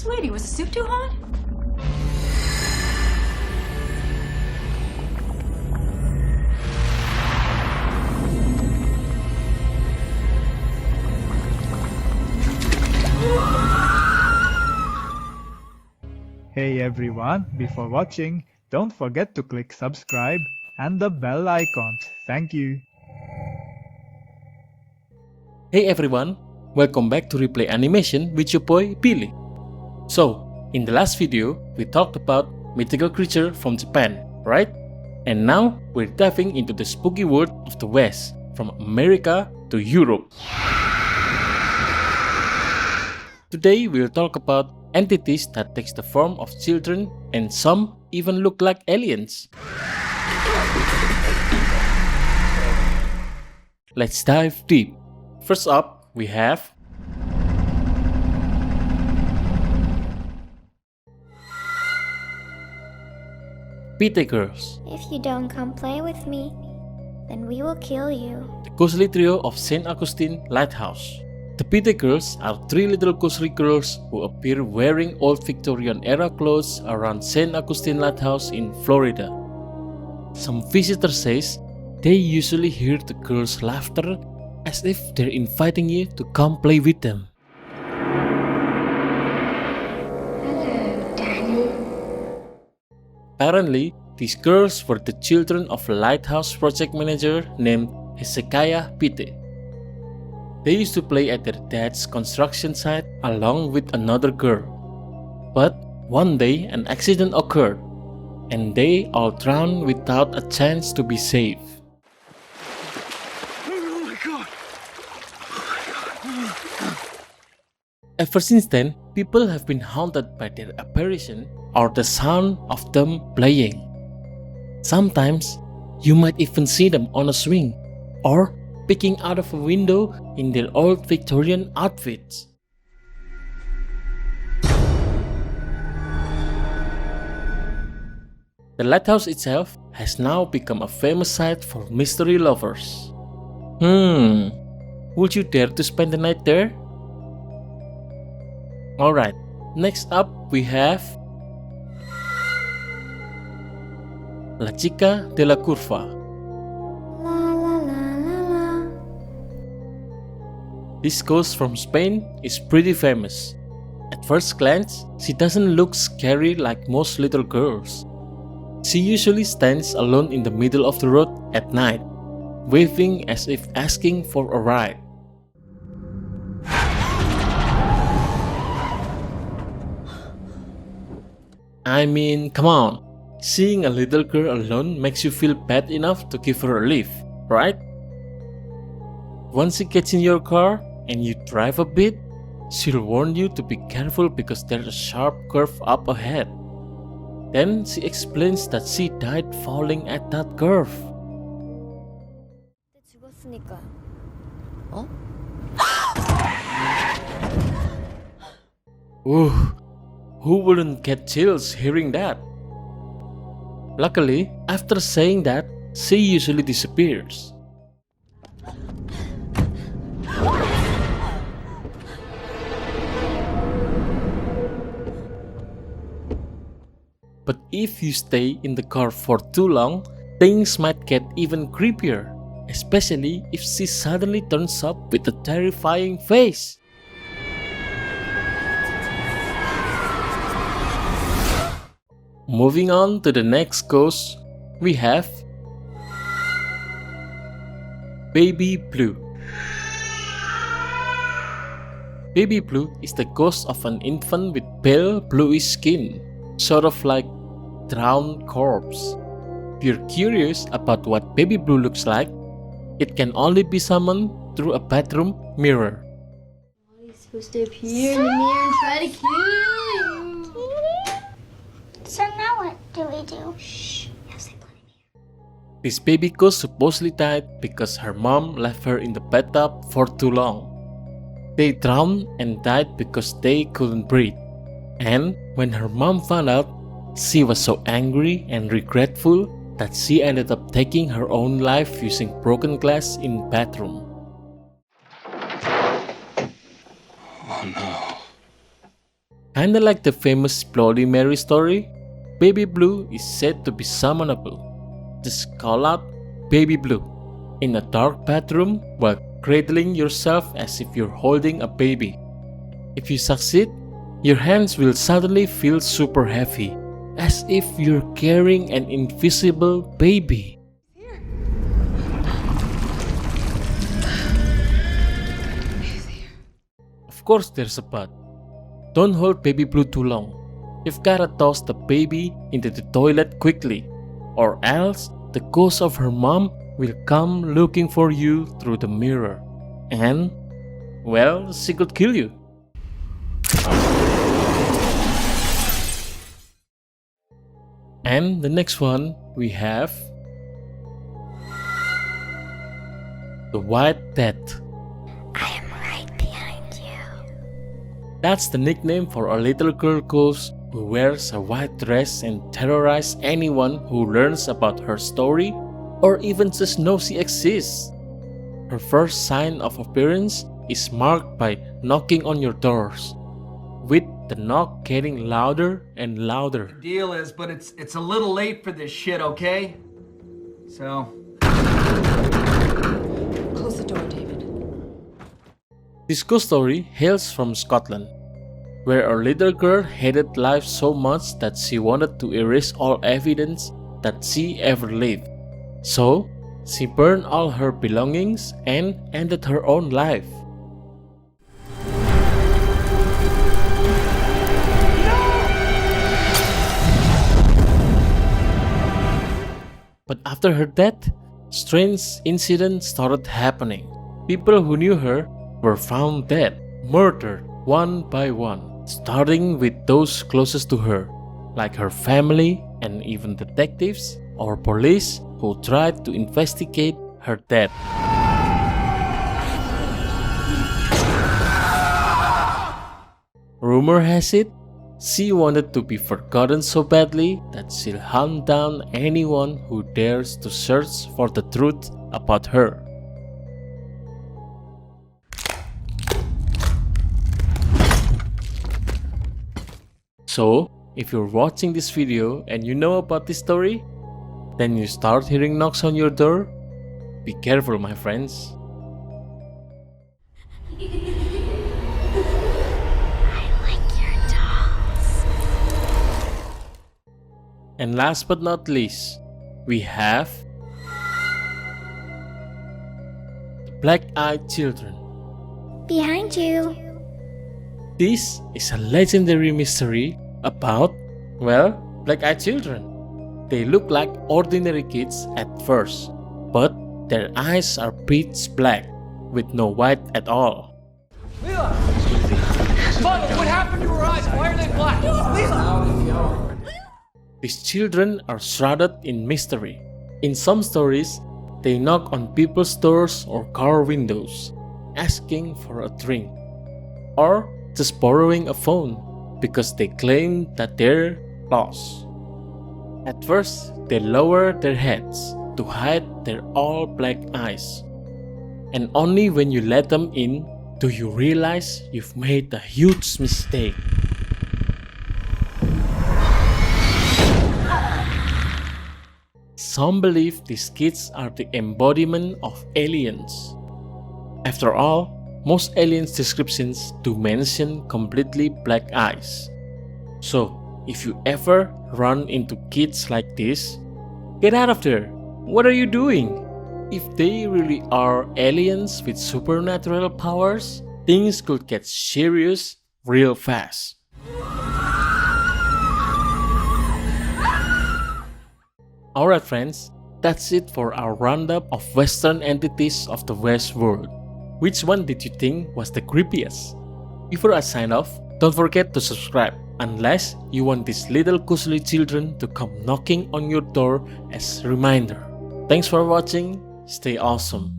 Sweetie, was the soup too hot? Hey everyone, before watching, don't forget to click subscribe and the bell icon. Thank you. Hey everyone, welcome back to Riplay Animation with your boy Billy. So, in the last video, we talked about mythical creature from Japan, right? And now we're diving into the spooky world of the West, from America to Europe. Today we'll talk about entities that takes the form of children and some even look like aliens. Let's dive deep. First up, we have Pitee Girls, If you don't come play with me, then we will kill you. the ghostly trio of St. Augustine Lighthouse. The Pitee Girls are three little ghostly girls who appear wearing old Victorian-era clothes around St. Augustine Lighthouse in Florida. Some visitors says they usually hear the girls' laughter as if they're inviting you to come play with them. Hello, Danny. Apparently, these girls were the children of a lighthouse project manager named Hezekiah Pitee. They used to play at their dad's construction site along with another girl. But one day an accident occurred, and they all drowned without a chance to be saved. Oh my god! Ever since then, people have been haunted by their apparition or the sound of them playing. Sometimes, you might even see them on a swing or peeking out of a window in their old Victorian outfits. The lighthouse itself has now become a famous site for mystery lovers. Would you dare to spend the night there? Alright, next up we have La Chica de la Curva. La la la la la. This ghost from Spain is pretty famous. At first glance, she doesn't look scary like most little girls. She usually stands alone in the middle of the road at night, waving as if asking for a ride. I mean, come on. Seeing a little girl alone makes you feel bad enough to give her a lift, right? Once she gets in your car and you drive a bit, she'll warn you to be careful because there's a sharp curve up ahead. Then she explains that she died falling at that curve. 죽었으니까. Ooh, who wouldn't get chills hearing that? Luckily, after saying that, she usually disappears. But if you stay in the car for too long, things might get even creepier, especially if she suddenly turns up with a terrifying face. Moving on to the next ghost, we have Baby Blue. Baby Blue is the ghost of an infant with pale bluish skin, sort of like drowned corpse. If you're curious about what Baby Blue looks like, it can only be summoned through a bathroom mirror. He's supposed to appear in the mirror and try to kill you. So now what do we do? Shh. Yes, they blame me. This baby ghost supposedly died because her mom left her in the bathtub for too long. They drowned and died because they couldn't breathe. And when her mom found out, she was so angry and regretful that she ended up taking her own life using broken glass in bathroom. Oh no. Kinda like the famous Bloody Mary story, Baby Blue is said to be summonable. Just call out Baby Blue in a dark bathroom while cradling yourself as if you're holding a baby. If you succeed, your hands will suddenly feel super heavy, as if you're carrying an invisible baby. Of course there's a but. Don't hold Baby Blue too long. You've gotta toss the baby into the toilet quickly, or else the ghost of her mom will come looking for you through the mirror. And, well, she could kill you. And the next one we have the White Death. I am right behind you. That's the nickname for a little girl ghost who wears a white dress and terrorizes anyone who learns about her story or even just knows she exists. Her first sign of appearance is marked by knocking on your doors, with the knock getting louder and louder. The deal is, but it's a little late for this shit, okay? So... Close the door, David. This ghost story hails from Scotland, where a little girl hated life so much that she wanted to erase all evidence that she ever lived. So, she burned all her belongings and ended her own life. But after her death, strange incidents started happening. People who knew her were found dead, murdered one by one, starting with those closest to her, like her family and even detectives or police who tried to investigate her death. Rumor has it, she wanted to be forgotten so badly that she'll hunt down anyone who dares to search for the truth about her. So, if you're watching this video and you know about this story, then you start hearing knocks on your door, be careful, my friends. And last but not least, we have the Black-Eyed Children. Behind you. This is a legendary mystery about, well, black-eyed children. They look like ordinary kids at first, but their eyes are pitch black with no white at all. Leela! Mama, what happened to her eyes? Why are they black? Leela! These children are shrouded in mystery. In some stories, they knock on people's doors or car windows, asking for a drink, or just borrowing a phone because they claim that they're lost. At first, they lower their heads to hide their all-black eyes, and only when you let them in do you realize you've made a huge mistake. Some believe these kids are the embodiment of aliens. After all, most aliens' descriptions do mention completely black eyes. So, if you ever run into kids like this, get out of there! What are you doing? If they really are aliens with supernatural powers, things could get serious real fast. Alright friends, that's it for our roundup of Western entities of the West world. Which one did you think was the creepiest? Before I sign off, don't forget to subscribe, unless you want these little ghostly children to come knocking on your door as a reminder. Thanks for watching, stay awesome.